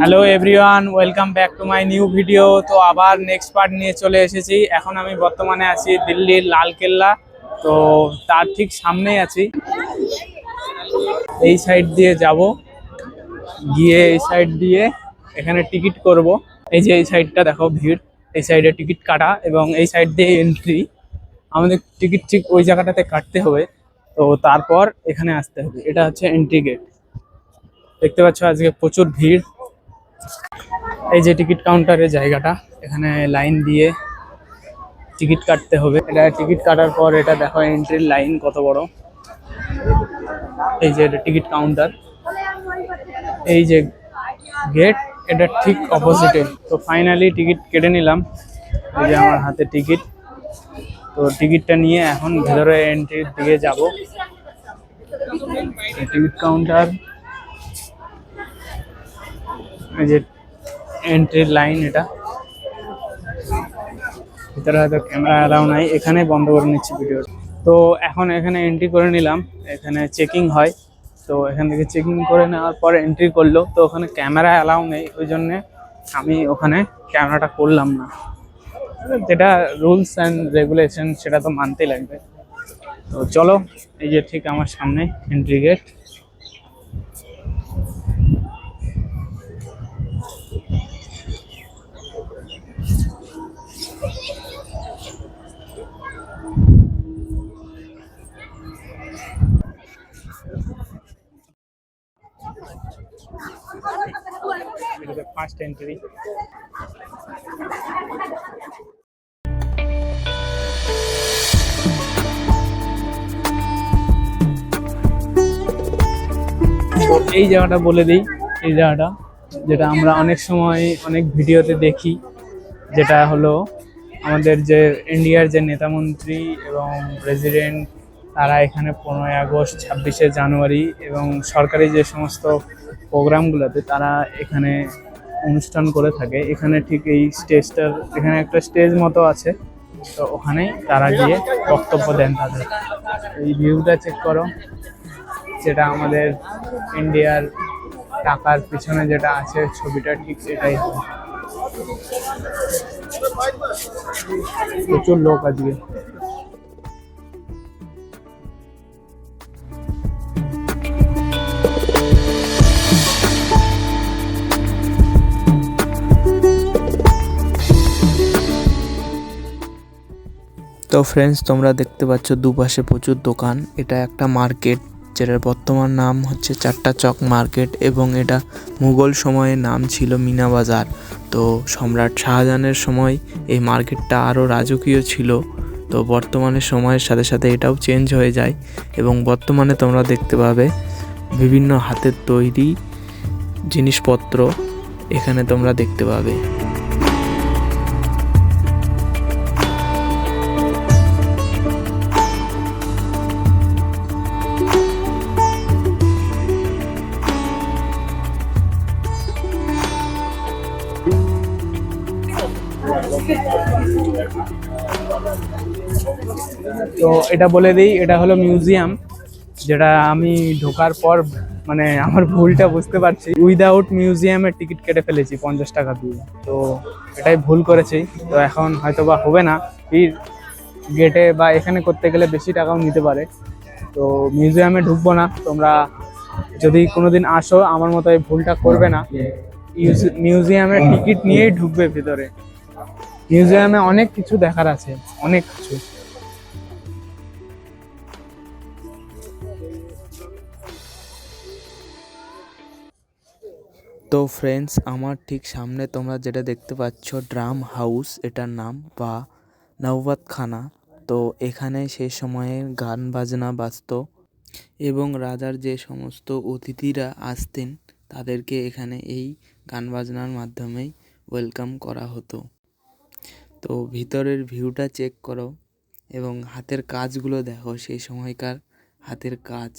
Hello everyone, welcome back to my new video. তো আবার next part নিয়ে চলে এসেছি। এখন আমি বর্তমানে আছি দিল্লির লালকেল্লা। তো তার ঠিক সামনেই আছি। এই সাইড দিয়ে যাব, গিয়ে এই সাইড দিয়ে এখানে টিকিট করব। এই যে এই সাইডটা দেখো ভিড়, এই সাইডে টিকিট কাটা এবং এই সাইড দিয়ে এন্ট্রি। আমাদের টিকিট ঠিক ওই জায়গাটাতে কাটতে হবে, তো তারপর এখানে আসতে হবে। এটা হচ্ছে এন্ট্রি গেট। দেখতে পাচ্ছ আজকে প্রচুর ভিড়। এই যে টিকিট কাউন্টারের জায়গাটা, এখানে লাইন দিয়ে টিকিট কাটতে হবে। এটা টিকিট কাটার পর এটা দেখো এন্ট্রির লাইন কত বড়। এই যে এটা টিকিট কাউন্টার, এই যে গেট, এটা ঠিক অপোজিটে। তো ফাইনালি টিকিট কেটে নিলাম। এই যে আমার হাতে টিকিট। তো টিকিটটা নিয়ে এখন ভেতরে এন্ট্রির দিকে যাব। টিকিট কাউন্টার, এই যে এন্ট্রির লাইন। এটা ভিতরে হয়তো ক্যামেরা অ্যালাউ নাই, এখানে বন্ধ করে নিচ্ছি ভিডিও। তো এখন এখানে এন্ট্রি করে নিলাম। এখানে চেকিং হয়, তো এখান থেকে চেকিং করে নেওয়ার পর এন্ট্রি করলো। তো ওখানে ক্যামেরা অ্যালাউ নেই, ওই জন্যে আমি ওখানে ক্যামেরাটা করলাম না। যেটা রুলস অ্যান্ড রেগুলেশন, সেটা তো মানতেই লাগবে। তো চলো, এই যে ঠিক আমার সামনে এন্ট্রি গেট। First entry. এই জায়গাটা বলে দিই, এই জায়গাটা যেটা আমরা অনেক সময় অনেক ভিডিওতে দেখি, যেটা হলো আমাদের যে ইন্ডিয়ার যে নেতামন্ত্রী এবং প্রেসিডেন্ট, তারা এখানে 15ই আগস্ট, 26শে জানুয়ারি এবং সরকারি যে সমস্ত প্রোগ্রামগুলোতে তারা এখানে অনুষ্ঠান করে থাকে। এখানে ঠিক এই স্টেজটার, এখানে একটা স্টেজ মতো আছে, তো ওখানেই তারা গিয়ে বক্তব্য দেন তাদের। এই ভিউটা চেক করো, যেটা আমাদের ইন্ডিয়ার টাকার পিছনে যেটা আছে ছবিটা, ঠিক সেটাই হয়। প্রচুর লোক আজকে। তো ফ্রেন্ডস, তোমরা দেখতে পাচ্ছ দুপাশে প্রচুর দোকান। এটা একটা মার্কেট, যেটার বর্তমান নাম হচ্ছে চারটা চক মার্কেট, এবং এটা মুঘল সময়ে নাম ছিল মিনা বাজার। তো সম্রাট শাহজাহানের সময় এই মার্কেটটা আরও রাজকীয় ছিল। তো বর্তমানে সময়ের সাথে সাথে এটাও চেঞ্জ হয়ে যায়, এবং বর্তমানে তোমরা দেখতে পাবে বিভিন্ন হাতের তৈরি জিনিসপত্র এখানে তোমরা দেখতে পাবে। তো এটা বলে দিই, এটা হলো মিউজিয়াম, যেটা আমি ঢোকার পর মানে আমার ভুলটা বুঝতে পারছি। উইদাউট মিউজিয়ামের টিকিট কেটে ফেলেছি 50 টাকা দিয়ে। তো এটাই ভুল করেছি। তো এখন হয়তো বা হবে না, গেটে বা এখানে করতে গেলে বেশি টাকাও নিতে পারে। তো মিউজিয়ামে ঢুকবো না। তোমরা যদি কোনোদিন আসো, আমার মতো এই ভুলটা করবে না। মিউজিয়ামের টিকিট নিয়েই ঢুকবে ভিতরে। মিউজিয়ামে অনেক কিছু দেখার আছে, অনেক কিছু। তো ফ্রেন্ডস, আমার ঠিক সামনে তোমরা যেটা দেখতে পাচ্ছ ড্রাম হাউস, এটার নাম, বা নওবাতখানা। তো এখানে সেই সময়ে গান বাজনা বাজতো, এবং রাজার যে সমস্ত অতিথিরা আসতেন তাদেরকে এখানে এই গান বাজনার মাধ্যমেই ওয়েলকাম করা হতো। তো ভিতরের ভিউটা চেক করো এবং হাতের কাজগুলো দেখো, সেই সময়কার হাতের কাজ।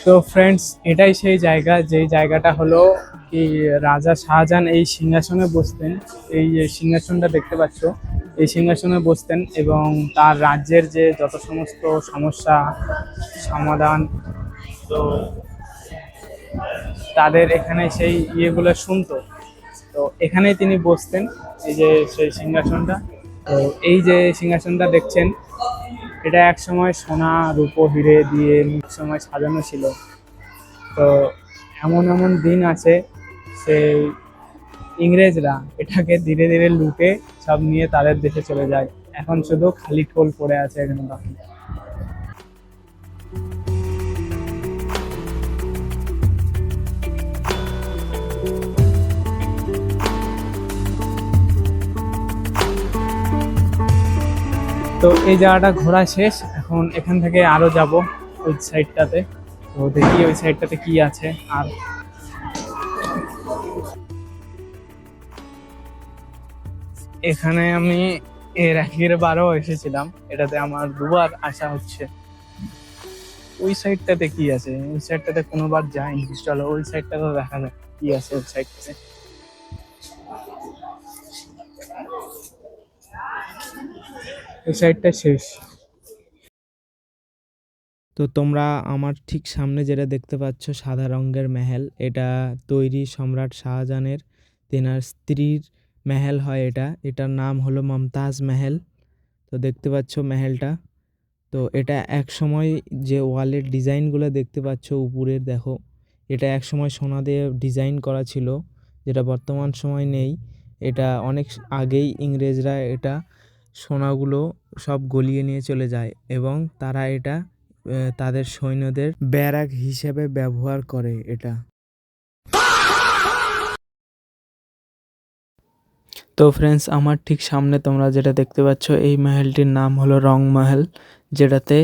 তো ফ্রেন্ডস, এটাই সেই জায়গা, যেই জায়গাটা হলো কি রাজা শাহজাহান এই সিংহাসনে বসতেন। এই যে সিংহাসনটা দেখতে পাচ্ছ, এই সিংহাসনে বসতেন এবং তার রাজ্যের যে যত সমস্ত সমস্যা সমাধান, তো তাদের এখানে সেই ইয়েগুলো শুনতো। তো এখানেই তিনি বসতেন, এই যে সেই সিংহাসনটা। তো এই যে সিংহাসনটা দেখছেন, এটা এক সময় সোনা রূপো হিরে দিয়ে এক সময় সাজানো ছিল। তো এমন এমন দিন আছে, সেই ইংরেজরা এটাকে ধীরে ধীরে লুটে সব নিয়ে তাদের দেশে চলে যায়। এখন শুধু খালি টোল পড়ে আছে এখানে বাকি। তো এই জায়গাটা ঘোরা শেষ, এখন এখান থেকে আরো যাব ওই সাইডটাতে। তো দেখি ওই সাইডটাতে কি আছে। আর এখানে আমি এর আগের বারও এসেছিলাম, এটাতে আমার দুবার আসা হচ্ছে। ওই সাইডটাতে কি আছে, ওই সাইডটাতে কোনোবার যাইনি। চলো ওই সাইডটাতে দেখা যাক কি আছে ওই সাইডটাতে। ওই সাইডটা শেষ। তো তোমরা আমার ঠিক সামনে যেটা দেখতে পাচ্ছ সাদা রঙের মেহেল, এটা তৈরি সম্রাট শাহজাহানের তেনার স্ত্রীর মেহেল হয়। এটার নাম হলো মমতাজ মেহেল। তো দেখতে পাচ্ছ মেহেলটা। তো এটা এক সময় যে ওয়ালের ডিজাইনগুলো দেখতে পাচ্ছ উপরের, দেখো এটা এক সময় সোনা দিয়ে ডিজাইন করা ছিল, যেটা বর্তমান সময় নেই। এটা অনেক আগেই ইংরেজরা এটা সোনাগুলো সব গলিয়ে নিয়ে চলে যায় এবং তারা এটা তাদের সৈন্যদের ব্যারাক হিসেবে ব্যবহার করে এটা। তো ফ্রেন্ডস, আমার ঠিক সামনে তোমরা যেটা দেখতে পাচ্ছ এই মহলটির নাম হলো রং মহল, যেটাতে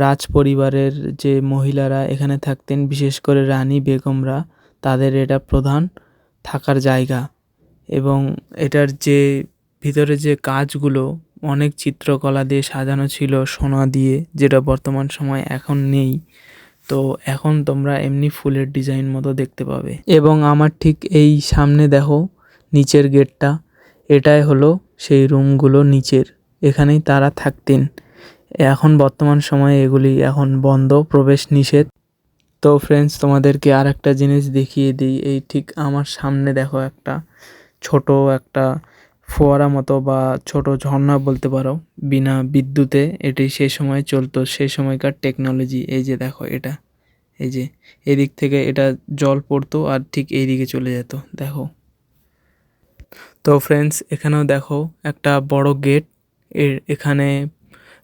রাজ পরিবারের যে মহিলারা এখানে থাকতেন, বিশেষ করে রানী বেগমরা, তাদের এটা প্রধান থাকার জায়গা। এবং এটার যে ভিতরে যে কাজগুলো অনেক চিত্রকলা দিয়ে সাজানো ছিল সোনা দিয়ে, যেটা বর্তমান সময় এখন নেই। তো এখন তোমরা এমনি ফুলের ডিজাইন মতো দেখতে পাবে। এবং আমার ঠিক এই সামনে দেখো নিচের গেটটা, এটাই হলো সেই রুমগুলো নিচের, এখানেই তারা থাকতেন। এখন বর্তমান সময়ে এগুলি এখন বন্ধ, প্রবেশ নিষেধ। তো ফ্রেন্ডস, তোমাদেরকে আর একটা জিনিস দেখিয়ে দিই। এই ঠিক আমার সামনে দেখো একটা ছোট একটা ফোয়ারা মতো বা ছোট ঝর্ণা বলতে পারো, বিনা বিদ্যুতে এটি সেই সময় চলতো, সেই সময়কার টেকনোলজি। এই যে দেখো এটা, এই যে এদিক থেকে এটা জল পড়তো আর ঠিক এই দিকে চলে যেত, দেখো। তো ফ্রেন্ডস, এখানেও দেখো একটা বড় গেট। এখানে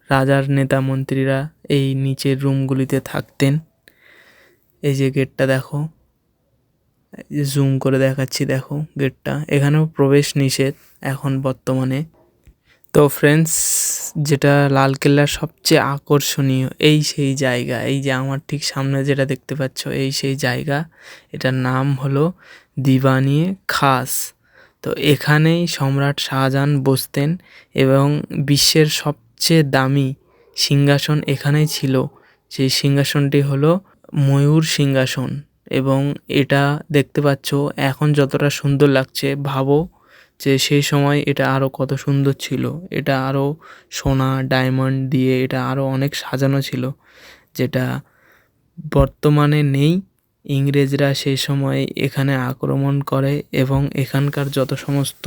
রাজার নেতা মন্ত্রীরা এই নিচের রুমগুলিতে থাকতেন। এই যে গেটটা দেখো, জুম করে দেখাচ্ছি, দেখো গেটটা। এখানেও প্রবেশ নিষেধ এখন বর্তমানে। তো ফ্রেন্ডস, যেটা লালকেল্লার সবচেয়ে আকর্ষণীয় এই সেই জায়গা, এই যে আমার ঠিক সামনে যেটা দেখতে পাচ্ছ এই সেই জায়গা, এটার নাম হলো দিওয়ানিয়ে খাস। তো এখানেই সম্রাট শাহজাহান বসতেন এবং বিশ্বের সবচেয়ে দামি সিংহাসন এখানেই ছিল। সেই সিংহাসনটি হলো ময়ূর সিংহাসন। এবং এটা দেখতে পাচ্ছ এখন যতটা সুন্দর লাগছে, ভাবো যে সেই সময় এটা আরও কত সুন্দর ছিল। এটা আরও সোনা ডায়মন্ড দিয়ে এটা আরও অনেক সাজানো ছিল, যেটা বর্তমানে নেই। ইংরেজরা সেই সময় এখানে আক্রমণ করে এবং এখানকার যত সমস্ত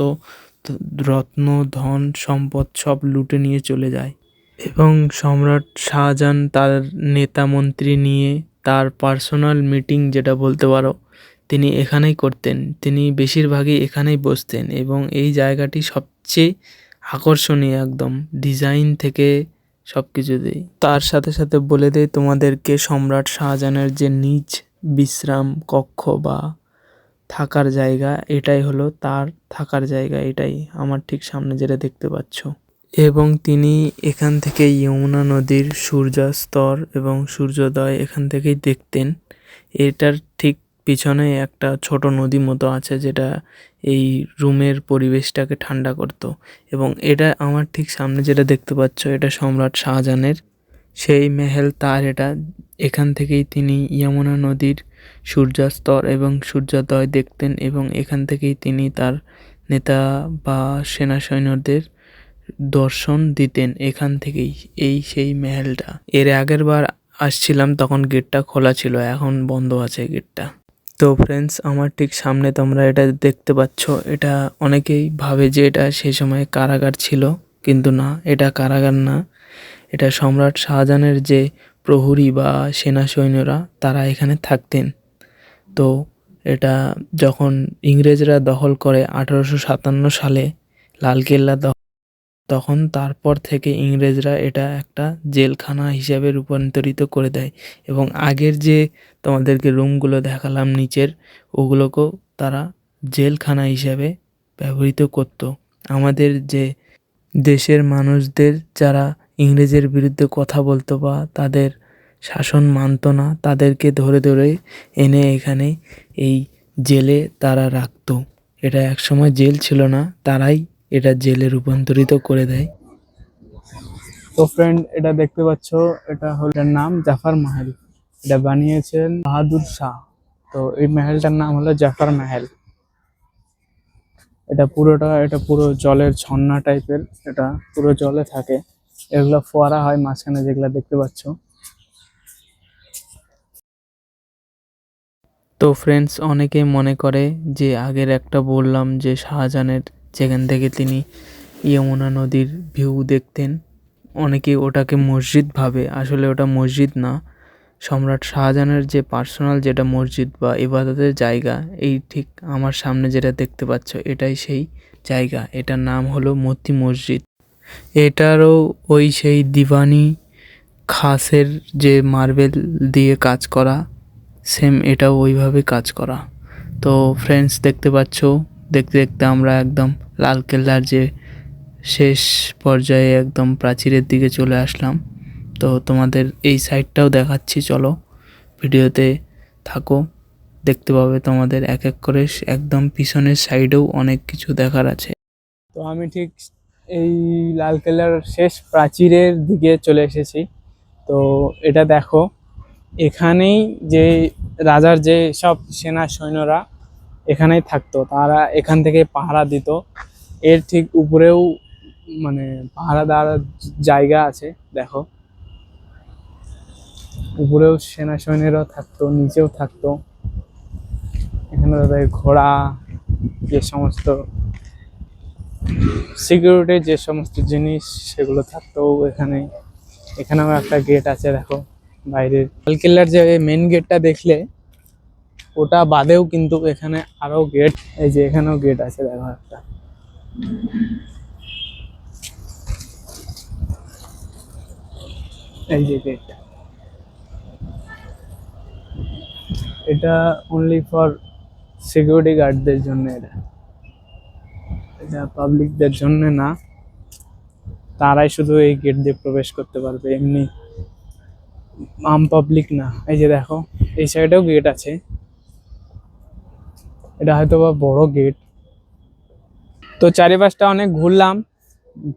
রত্ন ধন সম্পদ সব লুটে নিয়ে চলে যায়। এবং সম্রাট শাহজাহান তার নেতা মন্ত্রী নিয়ে তার পার্সোনাল মিটিং যেটা বলতে পারো, তিনি এখানেই করতেন। তিনি বেশিরভাগই এখানেই বসতেন এবং এই জায়গাটি সবচেয়ে আকর্ষণীয়, একদম ডিজাইন থেকে সব কিছুতেই। তার সাথে সাথে বলে দেয় তোমাদেরকে, সম্রাট শাহজাহানের যে নিজ বিশ্রাম কক্ষ বা থাকার জায়গা, এটাই হলো তার থাকার জায়গা। এটাই আমার ঠিক সামনে যেটা দেখতে পাচ্ছ। এবং তিনি এখান থেকে যমুনা নদীর সূর্যাস্তর এবং সূর্যোদয় এখান থেকেই দেখতেন। এটার ঠিক পিছনে একটা ছোট নদী মতো আছে, যেটা এই রুমের পরিবেশটাকে ঠান্ডা করতো। এবং এটা আমার ঠিক সামনে যেটা দেখতে পাচ্ছ, এটা সম্রাট শাহজাহানের সেই মেহেল, তার এটা এখান থেকেই তিনি যমুনা নদীর সূর্যাস্ত এবং সূর্যোদয় দেখতেন এবং এখান থেকেই তিনি তার নেতা বা সেনা সৈন্যদের দর্শন দিতেন এখান থেকেই। এই সেই মেহেলটা। এর আগের বার আসছিলাম তখন গেটটা খোলা ছিল, এখন বন্ধ আছে গেটটা। তো ফ্রেন্ডস, আমার ঠিক সামনে তোমরা এটা দেখতে পাচ্ছ, এটা অনেকেই ভাবে যে এটা সেই সময় কারাগার ছিল, কিন্তু না, এটা কারাগার না। এটা সম্রাট শাহজাহানের যে প্রহরী বা সেনা সৈন্যরা তারা এখানে থাকতেন। তো এটা যখন ইংরেজরা দখল করে 1857 সালে লালকেল্লা তখন তারপর থেকে ইংরেজরা এটা একটা জেলখানা হিসাবে রূপান্তরিত করে দেয় এবং আগের যে তোমাদেরকে রুমগুলো দেখালাম নিচের, ওগুলোকেও তারা জেলখানা হিসাবে ব্যবহৃত করত। আমাদের যে দেশের মানুষদের যারা ইংরেজের বিরুদ্ধে কথা বলতো বা তাদের শাসন মানত না, তাদেরকে ধরে ধরে এনে এখানে এই জেলে তারা রাখতো। এটা একসময় জেল ছিল না, তারাই এটা জেলে রূপান্তরিত করে দেয়। তো ফ্রেন্ড, এটা দেখতে পাচ্ছ, এটা হল, এটার নাম জাফর মহল। এটা বানিয়েছেন বাহাদুর শাহ। তো এই মহলটার নাম হলো জাফর মহল। এটা পুরো জলের ঝর্ণা টাইপের, এটা পুরো জলে থাকে। এগুলো ফোয়ারা হয় মাঝখানে, যেগুলো দেখতে পাচ্ছ। তো ফ্রেন্ডস, অনেকে মনে করে যে আগের একটা বললাম যে শাহজাহানের যেখান থেকে তিনি যমুনা নদীর ভিউ দেখতেন, অনেকে ওটাকে মসজিদ ভাবে। আসলে ওটা মসজিদ না, সম্রাট শাহজাহানের যে পার্সোনাল যেটা মসজিদ বা ইবাদতের জায়গা, এই ঠিক আমার সামনে যেটা দেখতে পাচ্ছ এটাই সেই জায়গা। এটার নাম হলো মতি মসজিদ। এটারও ওই সেই দিওয়ানি খাসের যে মার্বেল দিয়ে কাজ করা, সেম এটাও ওইভাবে কাজ করা। তো ফ্রেন্ডস, দেখতে পাচ্ছ, দেখতে দেখতে আমরা একদম লালকেল্লার যে শেষ পর্যায়ে একদম প্রাচীরের দিকে চলে আসলাম। তো তোমাদের এই সাইডটাও দেখাচ্ছি, চলো ভিডিওতে থাকো, দেখতে পাবে তোমাদের এক এক করে। একদম পিছনের সাইডেও অনেক কিছু দেখার আছে। তো আমি ঠিক এই লালকেল্লার শেষ প্রাচীরের দিকে চলে এসেছি। তো এটা দেখো, এখানেই যে রাজার যে সব সেনা সৈন্যরা এখানেই থাকতো, তারা এখান থেকে পাহারা দিত। এর ঠিক উপরেও মানে পাহারা দেওয়ার জায়গা আছে, দেখো। উপরেও সেনা সৈন্যরাও থাকতো, নিচেও থাকতো। এখানে তাদের ঘোড়া, যে সমস্ত সিকিউরিটির যে সমস্ত জিনিস সেগুলো থাকতো এখানে। এখানেও একটা গেট আছে, দেখো বাইরের। লালকেল্লার যে মেন গেটটা দেখলে, ওটা বাদেও কিন্তু এখানে আরো গেট, এই যে এখানেও গেট আছে, দেখো একটা। এই যে গেট, এটা অনলি ফর সিকিউরিটি গার্ডদের জন্য। এটা পাবলিকদের জন্য না, তারাই শুধু এই গেট দিয়ে প্রবেশ করতে পারবে, এমনি আম পাবলিক না। এই যে দেখো, এই সাইডেও গেট আছে, এটা হয়তো বা বড় গেট। তো চারিপাশটা অনেক ঘুরলাম,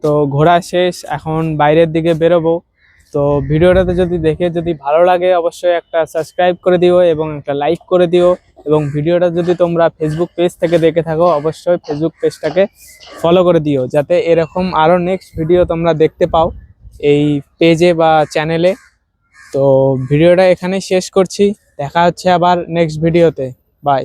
তো ঘোরা শেষ, এখন বাইরের দিকে বেরোবো। তো ভিডিওটাতে যদি ভালো লাগে, অবশ্যই একটা সাবস্ক্রাইব করে দিও এবং একটা লাইক করে দিও। এবং ভিডিওটা যদি তোমরা ফেসবুক পেজ থেকে দেখে থাকো, অবশ্যই ফেসবুক পেজটাকে ফলো করে দিও, যাতে এরকম আরো নেক্সট ভিডিও তোমরা দেখতে পাও এই পেজে বা চ্যানেলে। তো ভিডিওটা এখানে শেষ করছি, দেখা হচ্ছে আবার নেক্সট ভিডিওতে। বাই।